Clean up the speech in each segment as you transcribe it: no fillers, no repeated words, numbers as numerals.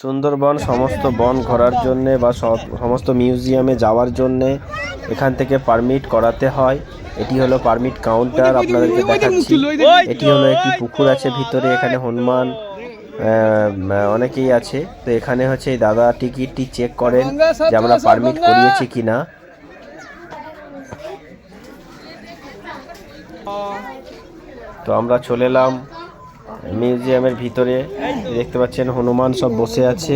সুন্দরবন সমস্ত বন ঘোরার জন্যে বা সমস্ত মিউজিয়ামে যাওয়ার জন্যে এখান থেকে পারমিট করাতে হয়। এটি হলো পারমিট কাউন্টার, আপনাদেরকে দেখাচ্ছি। এটি হলো একটি পুকুর আছে ভিতরে, এখানে হনুমান অনেকেই আছে। তো এখানে হচ্ছে এই দাদা টিকিটটি চেক করেন যে আমরা পারমিট করিয়েছি কিনা। তো আমরা চলে এলাম মিউজিয়ামের ভিতরে। দেখতে পাচ্ছেন হনুমান সব বসে আছে।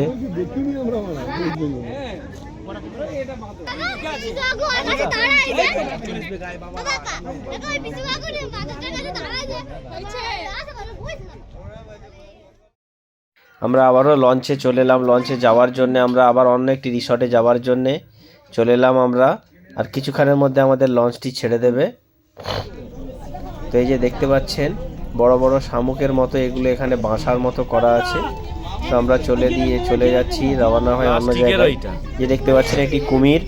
আমরা আবারও লঞ্চে চলে এলাম। লঞ্চে যাওয়ার জন্য আমরা আবার অন্য একটি রিসর্টে যাওয়ার জন্যে চলে এলাম আমরা। আর কিছুক্ষণের মধ্যে আমাদের লঞ্চটি ছেড়ে দেবে। তো এই যে দেখতে পাচ্ছেন বড় বড় শামুকের মতো এগুলো এখানে বাসার মতো করা আছে। তো আমরা চলে যাচ্ছি, রওনা হয় অন্য জায়গায়। যে দেখতে পাচ্ছেন একটি কুমির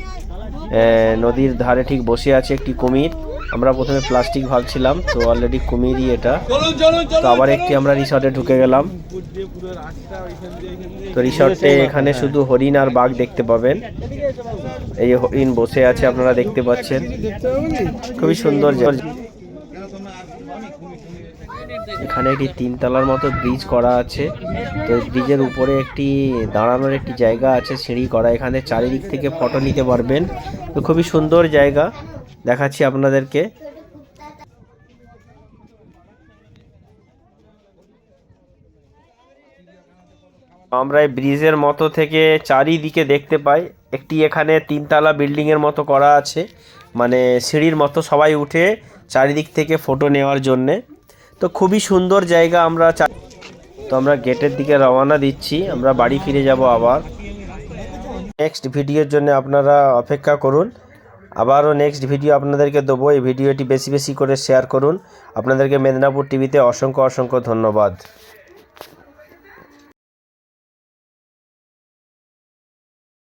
নদীর ধারে ঠিক বসে আছে একটি কুমির। আমরা প্রথমে প্লাস্টিক ভাবছিলাম, তো অলরেডি কুমিরই এটা। তো আবার একটি আমরা রিসর্টে ঢুকে গেলাম। তো রিসর্টে এখানে শুধু হরিণ আর বাঘ দেখতে পাবেন। এই হরিণ বসে আছে, আপনারা দেখতে পাচ্ছেন, খুবই সুন্দর জায়গা। এখানে একটি 3 তলার মতো ব্রিজ করা আছে। তো ব্রিজের উপরে একটি দাঁড়ানোর একটি জায়গা আছে, সিঁড়ি করা। এখানে চারিদিক থেকে ফটো নিতে পারবেন। তো খুবই সুন্দর জায়গা, দেখাচ্ছি আপনাদেরকে। আমরা এই ব্রিজের মতো থেকে চারিদিকে দেখতে পাই। একটি এখানে 3 তলা বিল্ডিং এর মতো করা আছে, মানে সিঁড়ির মতো, সবাই উঠে চারিদিক থেকে ফটো নেওয়ার জন্যে। তো খুবই সুন্দর জায়গা। তো আমরা গেটের দিকে রওনা দিচ্ছি, আমরা বাড়ি ফিরে যাব আবার। নেক্সট ভিডিওর জন্য আপনারা অপেক্ষা করুন, আবারও নেক্সট ভিডিও আপনাদেরকে দেবো। এই ভিডিওটি বেশি বেশি করে শেয়ার করুন। আপনাদেরকে মেদিনীপুর টিভিতে অসংখ্য ধন্যবাদ।